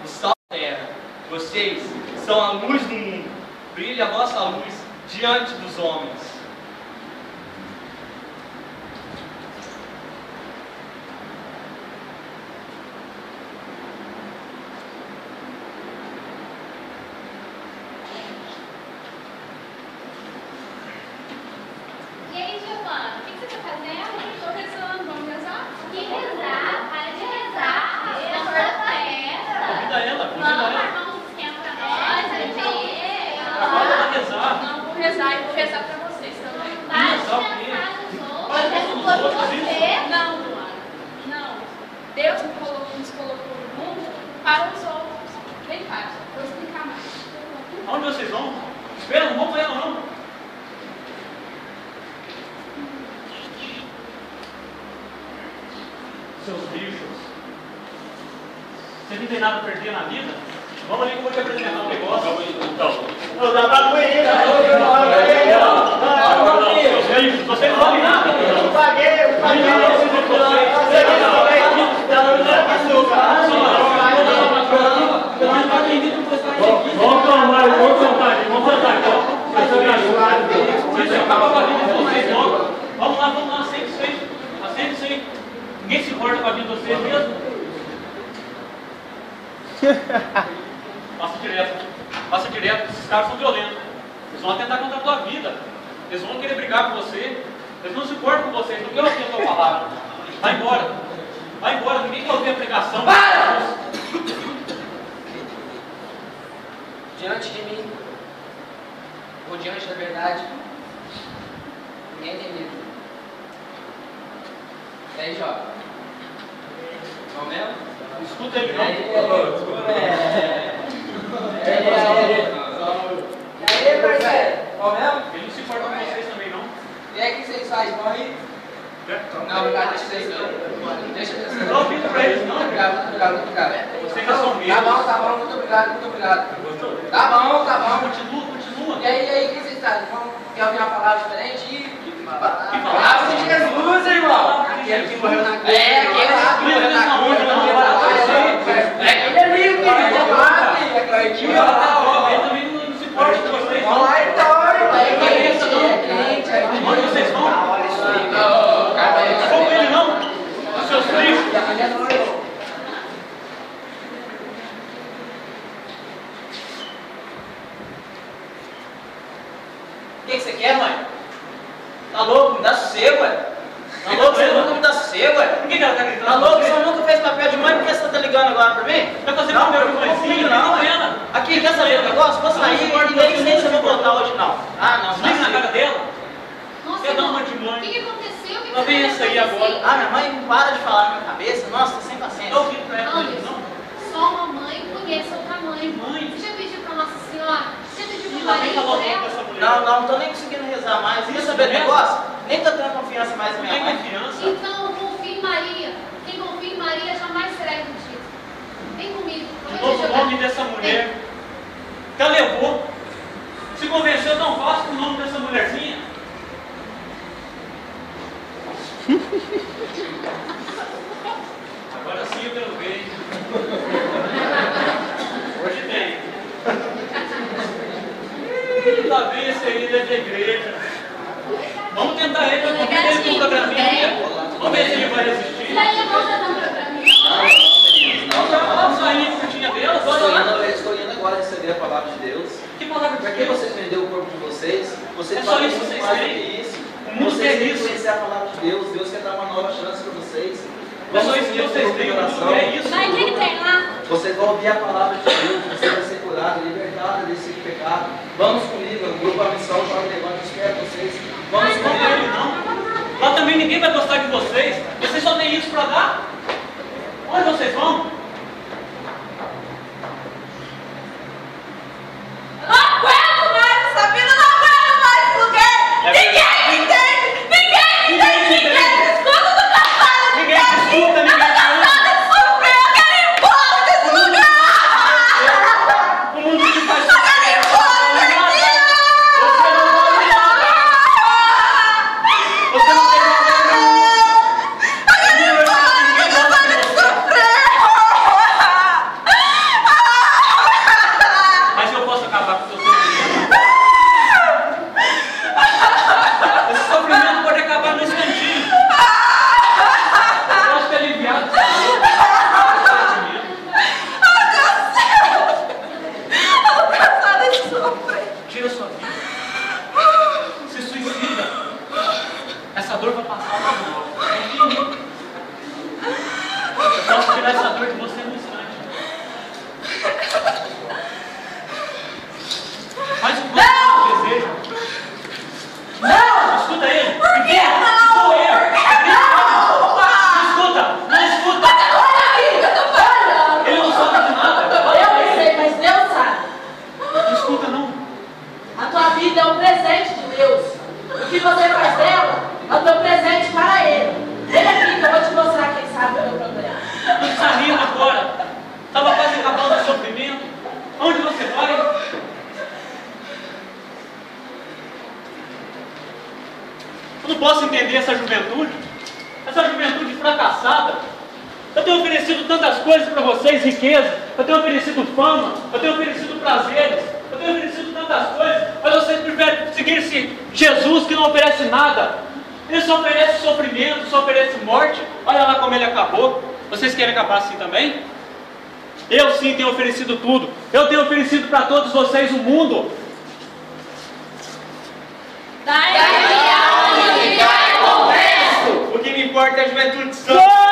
o sal da terra. Vocês são a luz do mundo. Brilhe a vossa luz diante dos homens. E aí, Giovana, o que você está fazendo? Estou rezando, vamos rezar? Que rezar? Para de rezar. Convida ela, Vamos armar um esquema para nós, bebê. Agora vai rezar. Não, vou rezar e vou rezar para vocês também. Vai rezar o quê? Mas se for você. Não, Luana. Não. Deus nos colocou no mundo para os outros. Vem cá, vou explicar mais. Aonde vocês vão? Espera, não vão com ela não. Seus bichos. Vocês não tem nada a perder na vida? Vamos ali que eu vou te apresentar um negócio. Não dá pra banheiro. Seus bichos, vocês não valem nada. Eu paguei. Vamos calmar, vamos sentar. Vamos lá, aceita isso aí. Ninguém se importa com a vida de vocês mesmo? Passa direto, esses caras são violentos. Eles vão atentar contra a tua vida. Eles vão querer brigar com você. Eles não se importam com você, eles não querem ouvir a tua palavra. Vai embora, ninguém quer ouvir a pregação. Para! Diante de mim, ou diante da verdade, ninguém tem medo. E aí, jovem? Não mesmo? Escuta ele não. E aí, parceiro? Não mesmo? Ele não se importa com vocês também não. E aí, o que vocês fazem? Vão aí? Não, obrigado, deixa vocês não. Deixa vocês Não ouvindo pra eles não. Obrigado. Vocês já são meus. Tá bom, muito obrigado. Tá bom. Continua. E aí, o que vocês fazem? Quer ouvir uma palavra diferente? Que Palavra de Jesus, irmão! Aquele que morreu na cruz. Aquele lá que morreu na cruz. Aquele ali, que morreu lá, aqui, ó. Ele também não se importa com vocês não. Vamos lá então, irmão. É crente. Onde vocês vão? Olha isso aí. Não vão com ele não. Os seus filhos. O que você quer, mãe? Tá louco? Me dá sossego, ué. Tá louco? Você nunca me dá sossego, ué. Por que ela tá gritando? Tá louco? Você nunca fez papel de mãe, por que você tá ligando agora pra mim? Vai fazer Não, papel de eu mãe, não vou comigo, não, ué. Aqui, quer saber do negócio? Vou sair e nem se eu vou brotar hoje, não. Ah, não. Desliga na cara dela. Nossa, Quer dar uma irmão, de o mãe? que aconteceu? O que Lá vem você essa aí fez agora. assim? Ah, minha mãe não para de falar na minha cabeça. Nossa, tô sem paciência. Tá ouvindo pra ela Anderson, não? só uma mãe conhece outra mãe. Mãe? Você já pediu pra Nossa Senhora? Você pediu pro Ela vem marido falar o nome dela? dessa mulher. Não tô nem conseguindo rezar mais. Quer saber do negócio? Nem tô tendo confiança mais na Não minha tem mãe. confiança. Então, confie em Maria. Quem confia em Maria jamais será iludido. Vem comigo. De novo o nome dessa mulher. Que ela levou. Se convenceu tão fácil com o nome dessa mulherzinha. Agora sim eu quero ver. Hoje tem. Lá vem esse aí da igreja. Vamos tentar ele, vamos ver ele com o programinha. Vamos ver se ele vai resistir. E aí, eu vou dar um programinha. Vamos sair a curtinha dela, bora lá. Estou indo agora receber a palavra de Deus. Que palavra Para de que Deus? vocês venderam o corpo de vocês? Vocês É só fazem isso que muito vocês mais do têm? que isso. O mundo Vocês quer têm que isso. conhecer a palavra de Deus. Deus quer dar uma nova chance para vocês. É só isso que vocês têm, o mundo quer isso. Mas o que tem lá? Vocês vão ouvir a palavra de Deus, você vai ser curado, libertado desse pecado. Vamos comigo, o grupo A Missão Jovem Levante, espero vocês. Vamos Não comigo. quero não. Lá também ninguém vai gostar de vocês. Vocês só têm isso para dar. Onde vocês vão? Não aguento mais essa vida, não aguento mais esse lugar! Ninguém me entende! Ninguém me escuta do passado! Ninguém te escuta, ninguém te ouve. Eu quero ir embora desse lugar! O mundo te faz Eu quero ir embora daqui! Você não vale nada. Você não tem valor nenhum. Eu quero ir embora, eu não quero sofrer! é um presente de Deus. O que você faz dela é o teu presente para Ele. Vem aqui que eu vou te mostrar quem sabe o meu problema. Não está rindo agora. Estava quase acabando o sofrimento. Onde você vai? Eu não posso entender essa juventude fracassada. Eu tenho oferecido tantas coisas para vocês, riqueza. Eu tenho oferecido fama. Eu tenho oferecido prazeres. Eu tenho oferecido tantas coisas. Mas vocês preferem seguir esse Jesus que não oferece nada. Ele só oferece sofrimento, só oferece morte. Olha lá como ele acabou. Vocês querem acabar assim também? Eu sim tenho oferecido tudo. Eu tenho oferecido para todos vocês o mundo. Daí, O que me importa é a juventude santa.